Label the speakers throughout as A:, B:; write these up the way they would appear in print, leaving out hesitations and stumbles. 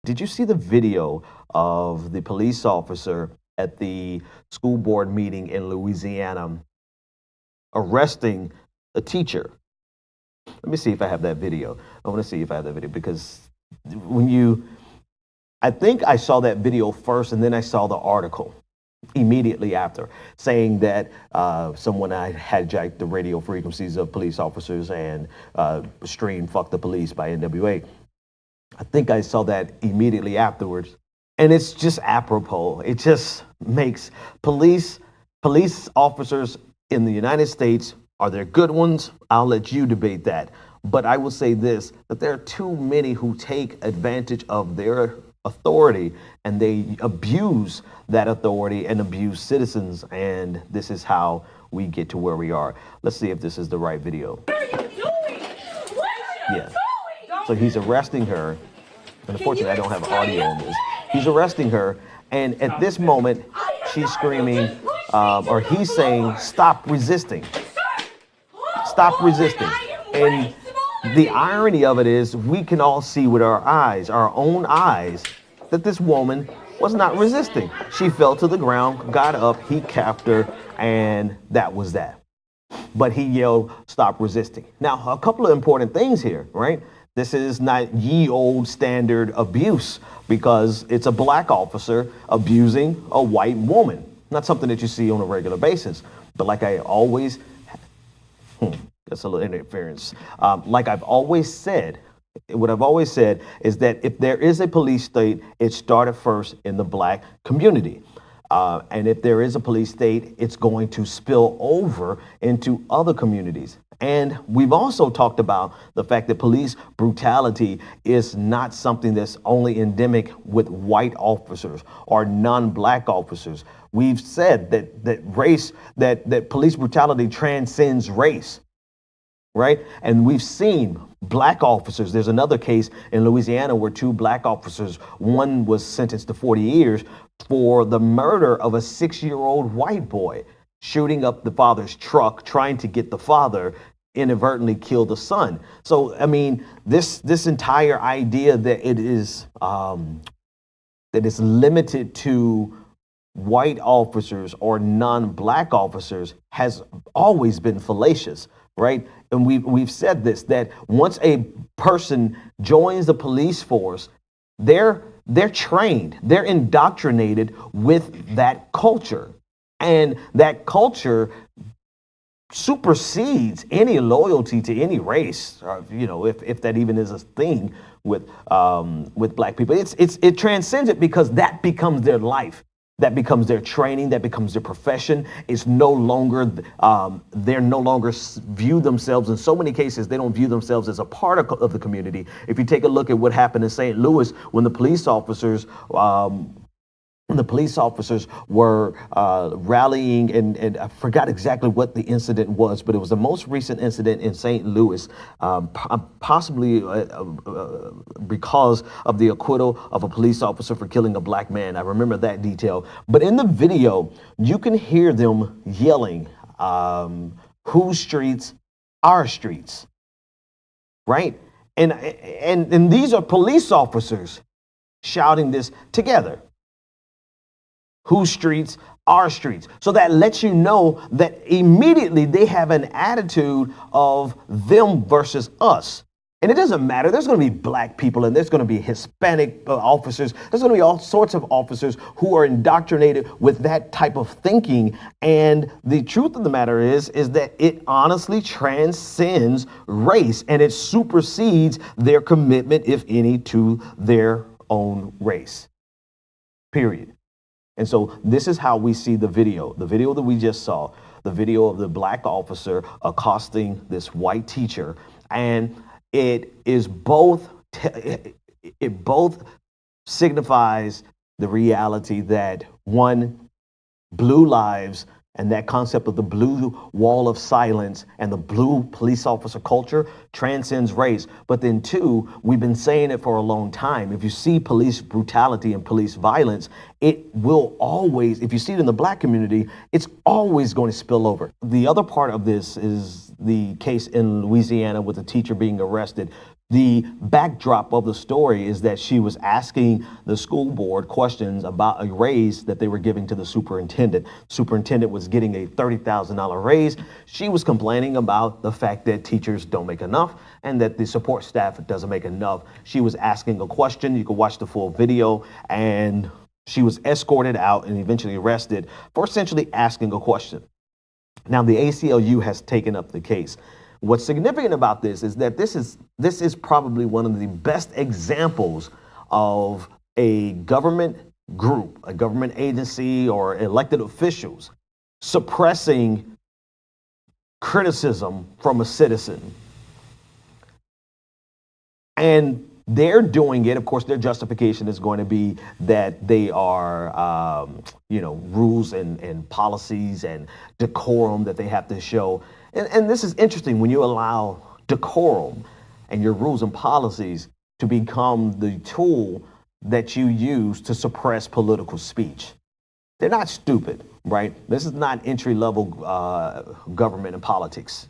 A: did you see the video of the police officer at the school board meeting in Louisiana arresting a teacher? Let me see if I have that video. I want to see if I have that video because I think I saw that video first and then I saw the article immediately after saying that someone had hijacked the radio frequencies of police officers and streamed "Fuck the Police" by NWA. I think I saw that immediately afterwards. And it's just apropos. It just makes police officers in the United States, are there good ones? I'll let you debate that. But I will say this, that there are too many who take advantage of their authority and they abuse that authority and abuse citizens. And this is how we get to where we are. Let's see if this is the right video.
B: What are you doing? What are you doing?
A: So he's arresting her. And unfortunately, I don't have audio on this. He's arresting her. And at this moment, she's screaming, or he's saying, "Stop resisting. Stop resisting." And the irony of it is we can all see with our eyes, our own eyes, that this woman was not resisting. She fell to the ground, got up, he capped her, and that was that. But he yelled, "Stop resisting." Now, a couple of important things here, right? This is not ye old standard abuse because it's a black officer abusing a white woman. Not something that you see on a regular basis. But like I always, that's a little interference. Like I've always said, what I've always said is that if there is a police state, it started first in the black community. And if there is a police state, it's going to spill over into other communities. And we've also talked about the fact that police brutality is not something that's only endemic with white officers or non-black officers. We've said that police brutality transcends race, right? And we've seen black officers. There's another case in Louisiana where two black officers, one was sentenced to 40 years for the murder of a 6-year-old white boy, shooting up the father's truck, trying to get the father, inadvertently killed the son. So, I mean, this entire idea that it is limited to white officers or non-black officers has always been fallacious, right? And we've said this, that once a person joins the police force, they're trained, they're indoctrinated with that culture. And that culture supersedes any loyalty to any race, or, if that even is a thing with black people. It transcends it because that becomes their life. That becomes their training, that becomes their profession. It's no longer, they're no longer view themselves, in so many cases, they don't view themselves as a part of the community. If you take a look at what happened in St. Louis when the police officers were rallying, and I forgot exactly what the incident was, but it was the most recent incident in St. Louis, possibly because of the acquittal of a police officer for killing a black man. I remember that detail. But in the video, you can hear them yelling, "Whose streets? Our streets," right? And these are police officers shouting this together. Whose streets? Our streets. So that lets you know that immediately they have an attitude of them versus us. And it doesn't matter. There's going to be black people and there's going to be Hispanic officers. There's going to be all sorts of officers who are indoctrinated with that type of thinking. And the truth of the matter is that it honestly transcends race and it supersedes their commitment, if any, to their own race. Period. And so this is how we see the video that we just saw, the video of the black officer accosting this white teacher. And it both signifies the reality that, one, blue lives and that concept of the blue wall of silence and the blue police officer culture transcends race. But then two, we've been saying it for a long time. If you see police brutality and police violence, it will always, if you see it in the black community, it's always going to spill over. The other part of this is the case in Louisiana with the teacher being arrested. The backdrop of the story is that she was asking the school board questions about a raise that they were giving to the superintendent. Superintendent was getting a $30,000 raise. She was complaining about the fact that teachers don't make enough and that the support staff doesn't make enough. She was asking a question. You can watch the full video, and she was escorted out and eventually arrested for essentially asking a question. Now, the ACLU has taken up the case. What's significant about this is that this is probably one of the best examples of a government group, a government agency, or elected officials suppressing criticism from a citizen. And they're doing it. Of course, their justification is going to be that they are, rules and policies and decorum that they have to show. And this is interesting when you allow decorum and your rules and policies to become the tool that you use to suppress political speech. They're not stupid, right? This is not entry-level government and politics.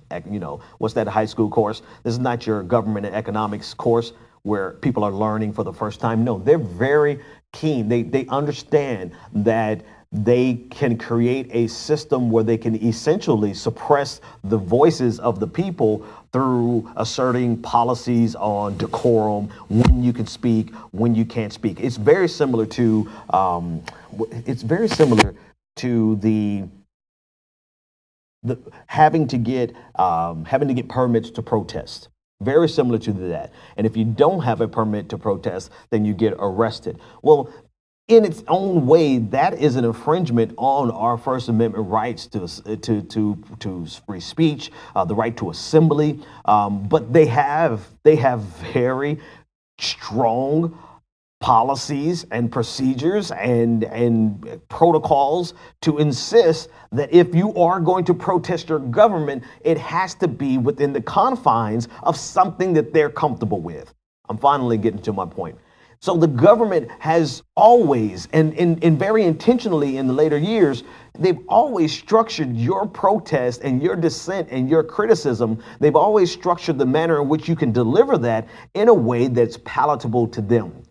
A: What's that high school course? This is not your government and economics course where people are learning for the first time. No, they're very keen. They understand that they can create a system where they can essentially suppress the voices of the people through asserting policies on decorum, when you can speak, when you can't speak. It's very similar to the having to get permits to protest. Very similar to that. And if you don't have a permit to protest, then you get arrested. Well, in its own way, that is an infringement on our First Amendment rights to free speech, the right to assembly. But they have very strong policies and procedures and protocols to insist that if you are going to protest your government, it has to be within the confines of something that they're comfortable with. I'm finally getting to my point. So the government has always, and very intentionally in the later years, they've always structured your protest and your dissent and your criticism. They've always structured the manner in which you can deliver that in a way that's palatable to them.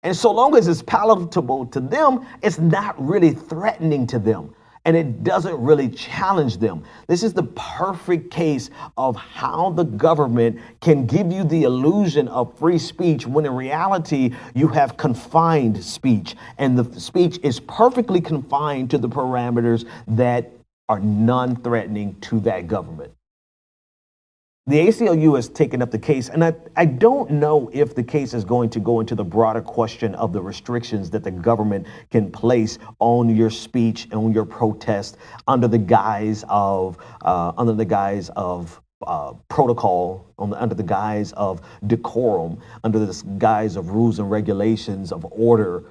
A: And so long as it's palatable to them, it's not really threatening to them. And it doesn't really challenge them. This is the perfect case of how the government can give you the illusion of free speech when in reality you have confined speech. And the speech is perfectly confined to the parameters that are non-threatening to that government. The ACLU has taken up the case, and I don't know if the case is going to go into the broader question of the restrictions that the government can place on your speech and on your protest under the guise of protocol, under the guise of decorum, under the guise of rules and regulations of order.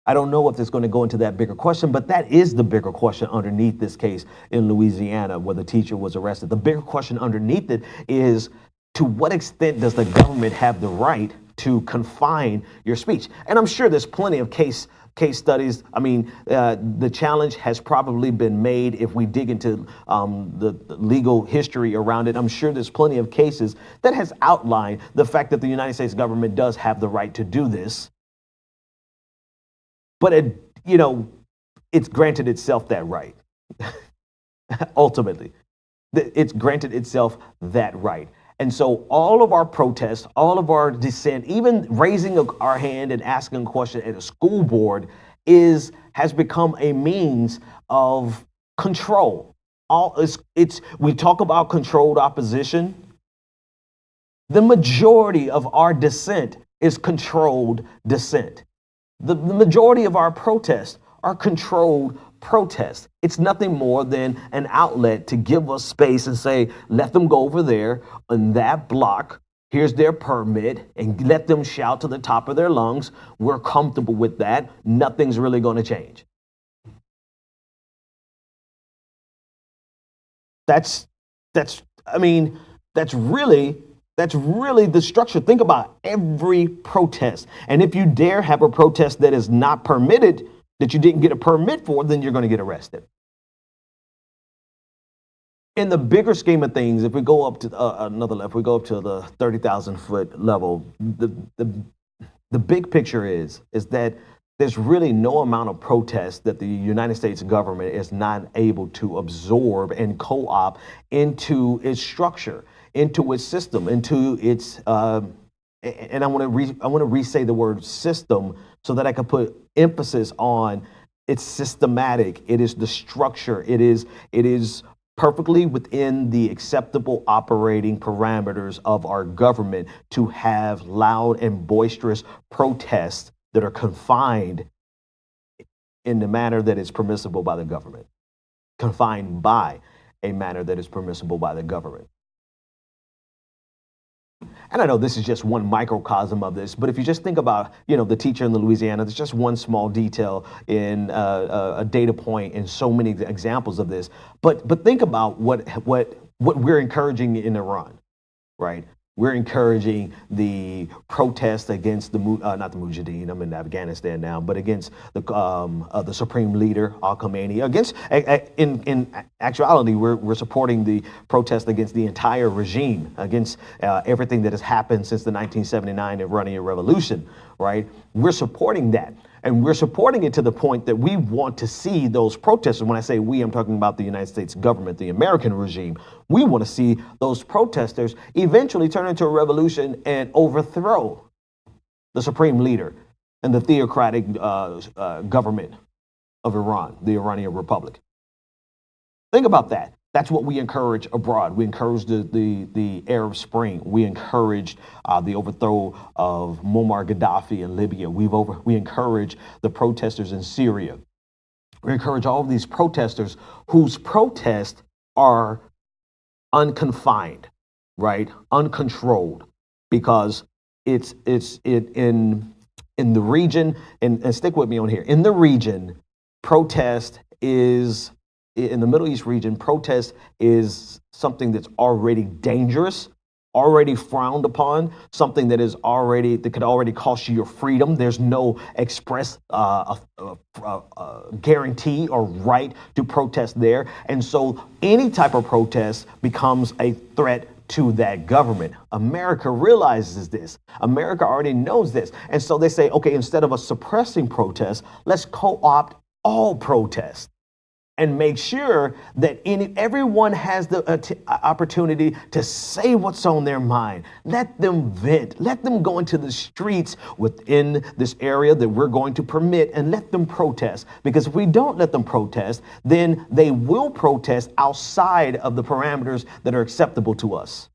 A: I don't know if it's going to go into that bigger question, but that is the bigger question underneath this case in Louisiana where the teacher was arrested. The bigger question underneath it is, to what extent does the government have the right to confine your speech? And I'm sure there's plenty of case studies. I mean, the challenge has probably been made if we dig into the legal history around it. I'm sure there's plenty of cases that has outlined the fact that the United States government does have the right to do this. But it's granted itself that right. Ultimately, it's granted itself that right. And so all of our protests, all of our dissent, even raising our hand and asking a question at a school board has become a means of control. We talk about controlled opposition. The majority of our dissent is controlled dissent. The majority of our protests are controlled protests. It's nothing more than an outlet to give us space and say, let them go over there on that block. Here's their permit, and let them shout to the top of their lungs. We're comfortable with that. Nothing's really going to change. That's really the structure. Think about every protest. And if you dare have a protest that is not permitted, that you didn't get a permit for, then you're going to get arrested. In the bigger scheme of things, if we go up to another level, if we go up to the 30,000 foot level, the big picture is that there's really no amount of protest that the United States government is not able to absorb and co-opt into its structure, into its system, into its and I want to re-say the word system so that I can put emphasis on it's systematic. It is the structure. It is perfectly within the acceptable operating parameters of our government to have loud and boisterous protests that are confined in the manner that is permissible by the government, confined by a manner that is permissible by the government. And I know this is just one microcosm of this, but if you just think about, the teacher in Louisiana, there's just one small detail in a data point in so many examples of this. But think about what we're encouraging in Iran, right? We're encouraging the protest against not the Mujahideen, I'm in Afghanistan now, but against the supreme leader, Al-Khamenei. In actuality, we're supporting the protest against the entire regime, against everything that has happened since the 1979 Iranian Revolution, right? We're supporting that. And we're supporting it to the point that we want to see those protesters. When I say we, I'm talking about the United States government, the American regime. We want to see those protesters eventually turn into a revolution and overthrow the supreme leader and the theocratic government of Iran, the Iranian Republic. Think about that. That's what we encourage abroad. We encourage the Arab Spring. We encouraged the overthrow of Muammar Gaddafi in Libya. We encourage the protesters in Syria. We encourage all of these protesters whose protests are unconfined, right? Uncontrolled, because it's in the region, and stick with me on here. In the region, protest is. In the Middle East region, protest is something that's already dangerous, already frowned upon, something that could already cost you your freedom. There's no express guarantee or right to protest there. And so any type of protest becomes a threat to that government. America realizes this. America already knows this. And so they say, okay, instead of us suppressing protests, let's co-opt all protests and make sure that everyone has the opportunity to say what's on their mind. Let them vent. Let them go into the streets within this area that we're going to permit, and let them protest. Because if we don't let them protest, then they will protest outside of the parameters that are acceptable to us.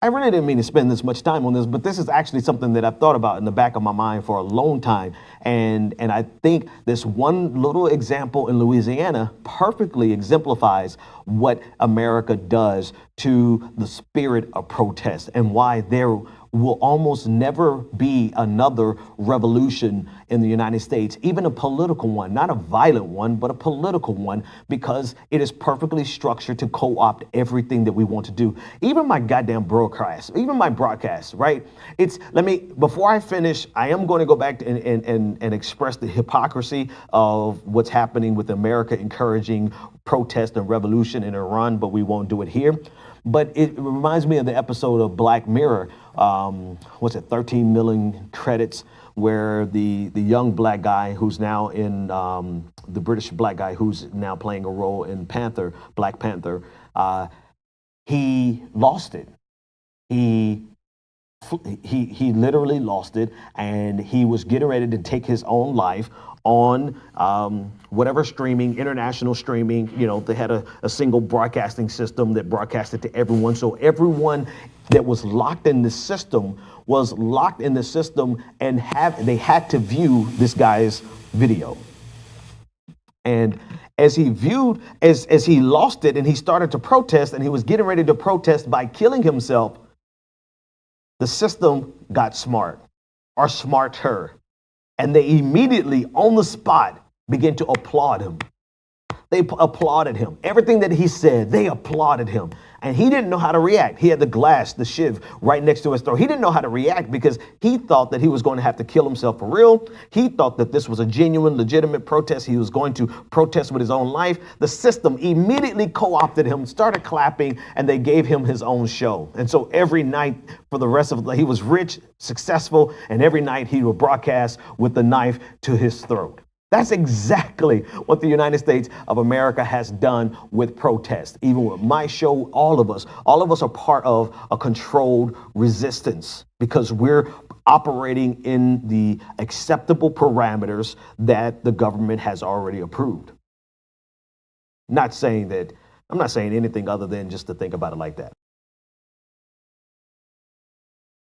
A: I really didn't mean to spend this much time on this, but this is actually something that I've thought about in the back of my mind for a long time. And I think this one little example in Louisiana perfectly exemplifies what America does to the spirit of protest and why there will almost never be another revolution in the United States, even a political one, not a violent one, but a political one, because it is perfectly structured to co-opt everything that we want to do. Even my goddamn broadcast, right? Before I finish, I am going to go back and express the hypocrisy of what's happening with America encouraging protest and revolution in Iran, but we won't do it here. But it reminds me of the episode of Black Mirror, 13 million credits, where the young black guy who's now in the British black guy who's now playing a role in Black Panther, he lost it. He literally lost it, and he was getting ready to take his own life on whatever streaming, international streaming. They had a single broadcasting system that broadcasted to everyone. So everyone that was locked in the system was locked in the system, and they had to view this guy's video. And as he lost it and he started to protest, and he was getting ready to protest by killing himself, the system got smart, or smarter. And they immediately, on the spot, began to applaud him. They applauded him. Everything that he said, they applauded him. And he didn't know how to react. He had the glass, the shiv right next to his throat. He didn't know how to react because he thought that he was going to have to kill himself for real. He thought that this was a genuine, legitimate protest. He was going to protest with his own life. The system immediately co-opted him, started clapping, and they gave him his own show. And so every night for the rest of he was rich, successful, and every night he would broadcast with the knife to his throat. That's exactly what the United States of America has done with protest. Even with my show, all of us are part of a controlled resistance because we're operating in the acceptable parameters that the government has already approved. I'm not saying anything other than just to think about it like that.